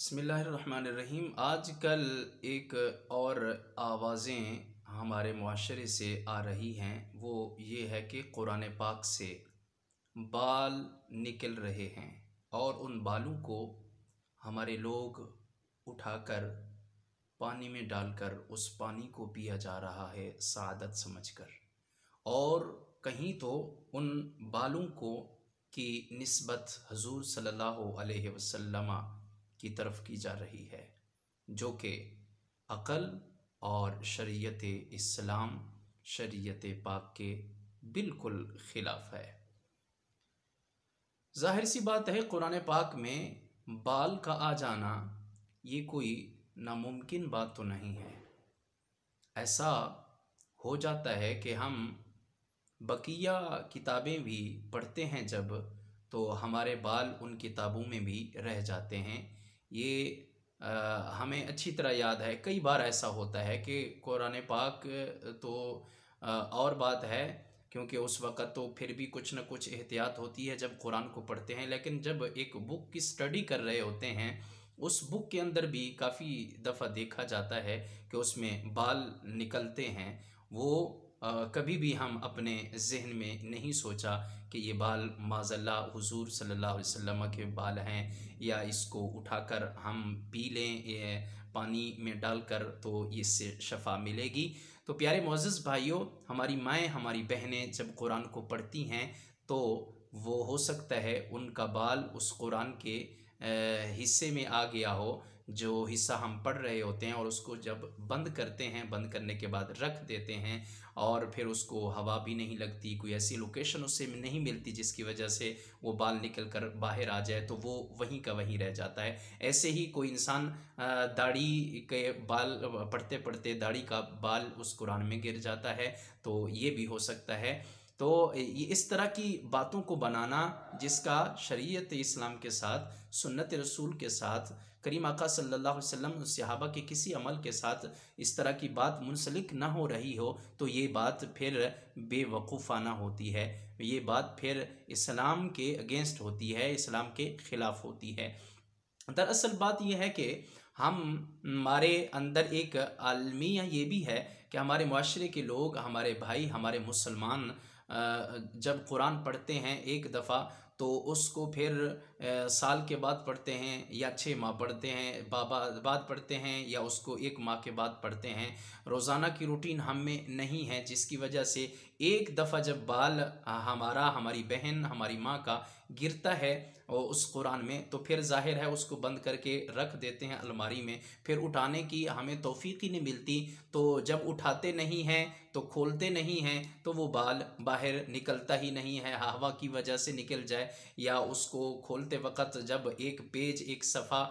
बिस्मिल्लाहिर्रहमानिर्रहीम। आजकल एक और आवाज़ें हमारे मुआशरे से आ रही हैं, वो ये है कि कुरान पाक से बाल निकल रहे हैं और उन बालों को हमारे लोग उठाकर पानी में डालकर उस पानी को पिया जा रहा है सआदत समझकर। और कहीं तो उन बालों को की निस्बत हुज़ूर सल्लल्लाहु अलैहि वसल्लम की तरफ की जा रही है, जो कि अक़ल और शरीयत इस्लाम, शरीयत पाक के बिल्कुल ख़िलाफ़ है। ज़ाहिर सी बात है, कुरान पाक में बाल का आ जाना ये कोई नामुमकिन बात तो नहीं है। ऐसा हो जाता है कि हम बकिया किताबें भी पढ़ते हैं जब, तो हमारे बाल उन किताबों में भी रह जाते हैं। ये हमें अच्छी तरह याद है, कई बार ऐसा होता है कि कुरान पाक तो और बात है, क्योंकि उस वक़्त तो फिर भी कुछ न कुछ एहतियात होती है जब कुरान को पढ़ते हैं, लेकिन जब एक बुक की स्टडी कर रहे होते हैं, उस बुक के अंदर भी काफ़ी दफ़ा देखा जाता है कि उसमें बाल निकलते हैं। वो कभी भी हम अपने ज़हन में नहीं सोचा कि ये बाल माज़अल्लाह हुज़ूर सल्लल्लाहु अलैहि वसल्लम के बाल हैं, या इसको उठाकर हम पी लें ये पानी में डालकर तो इससे शफ़ा मिलेगी। तो प्यारे मुअज़्ज़ज़ भाइयों, हमारी माएँ, हमारी बहनें जब कुरान को पढ़ती हैं तो वो हो सकता है उनका बाल उस कुरान के हिस्से में आ गया हो, जो हिस्सा हम पढ़ रहे होते हैं, और उसको जब बंद करते हैं, बंद करने के बाद रख देते हैं और फिर उसको हवा भी नहीं लगती, कोई ऐसी लोकेशन उससे नहीं मिलती जिसकी वजह से वो बाल निकल कर बाहर आ जाए, तो वो वहीं का वहीं रह जाता है। ऐसे ही कोई इंसान दाढ़ी के बाल पढ़ते पढ़ते दाढ़ी का बाल उस कुरान में गिर जाता है, तो ये भी हो सकता है। तो ये इस तरह की बातों को बनाना जिसका शरीयत इस्लाम के साथ, सुन्नत रसूल के साथ, करीम आका सल्लल्लाहु अलैहि वसल्लम सहाबा के किसी अमल के साथ इस तरह की बात मुंसलिक ना हो रही हो, तो ये बात फिर बेवकूफ़ाना होती है, ये बात फिर इस्लाम के अगेंस्ट होती है, इस्लाम के ख़िलाफ़ होती है। दरअसल बात यह है कि हमारे अंदर एक आलमिया ये भी है कि हमारे मुआशरे के लोग, हमारे भाई, हमारे मुसलमान जब कुरान पढ़ते हैं एक दफ़ा, तो उसको फिर साल के बाद पढ़ते हैं या 6 माह पढ़ते हैं बाद पढ़ते हैं, या उसको 1 माह के बाद पढ़ते हैं। रोज़ाना की रूटीन हम में नहीं है, जिसकी वजह से एक दफ़ा जब बाल हमारा, हमारी बहन, हमारी माँ का गिरता है उस कुरान में, तो फिर ज़ाहिर है उसको बंद करके रख देते हैं अलमारी में, फिर उठाने की हमें तौफ़ीक़ ही नहीं मिलती। तो जब उठाते नहीं हैं, तो खोलते नहीं हैं, तो वो बाल बाहर निकलता ही नहीं है, हवा की वजह से निकल जाए, या उसको खोलते वक़्त जब एक पेज, एक सफ़ा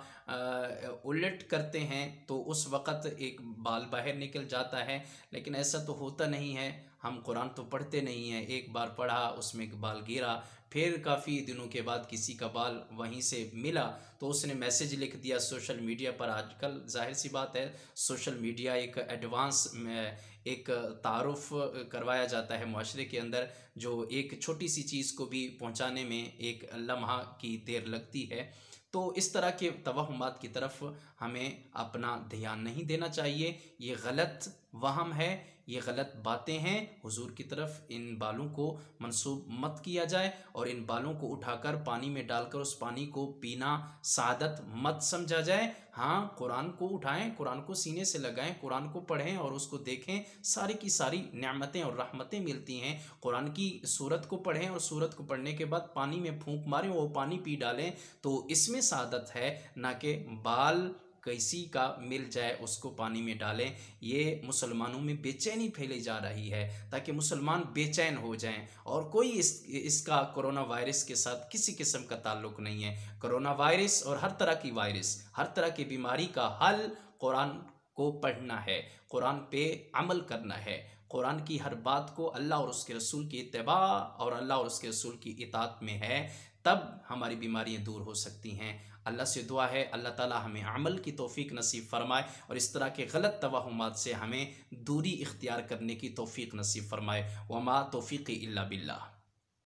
उलट करते हैं तो उस वक़्त एक बाल बाहर निकल जाता है। लेकिन ऐसा तो होता नहीं है, हम कुरान तो पढ़ते नहीं हैं, एक बार पढ़ा उसमें एक बाल गिरा, फिर काफ़ी दिनों के बाद किसी का बाल वहीं से मिला तो उसने मैसेज लिख दिया सोशल मीडिया पर। आजकल ज़ाहिर सी बात है, सोशल मीडिया एक एडवांस में एक तारुफ़ करवाया जाता है मुआशरे के अंदर, जो एक छोटी सी चीज़ को भी पहुंचाने में एक लम्हा की देर लगती है। तो इस तरह के तवहुमात की तरफ हमें अपना ध्यान नहीं देना चाहिए। ये गलत वहम है, ये गलत बातें हैं। हुजूर की तरफ इन बालों को मंसूब मत किया जाए, और इन बालों को उठाकर पानी में डालकर उस पानी को पीना सादत मत समझा जाए। हाँ, कुरान को उठाएं, कुरान को सीने से लगाएं, कुरान को पढ़ें और उसको देखें, सारी की सारी नेमतें और रहमतें मिलती हैं। कुरान की सूरत को पढ़ें और सूरत को पढ़ने के बाद पानी में फूंक मारें, वो पानी पी डालें, तो इसमें सादत है, ना कि बाल किसी का मिल जाए उसको पानी में डालें। ये मुसलमानों में बेचैनी फैली जा रही है, ताकि मुसलमान बेचैन हो जाएं, और कोई इसका कोरोना वायरस के साथ किसी किस्म का ताल्लुक़ नहीं है। कोरोना वायरस और हर तरह की वायरस, हर तरह की बीमारी का हल कुरान को पढ़ना है, कुरान पे अमल करना है, कुरान की हर बात को अल्लाह और उसके रसूल की इत्तिबा और अल्लाह और उसके रसूल की इताअत में है, तब हमारी बीमारियां दूर हो सकती हैं। अल्लाह से दुआ है अल्लाह ताला हमें अमल की तौफ़ीक नसीब फ़रमाए, और इस तरह के गलत तवहुमात से हमें दूरी इख्तियार करने की तौफ़ीक नसीब फ़रमाए। वमा तौफ़ीक़ी इल्ला बिल्लाह।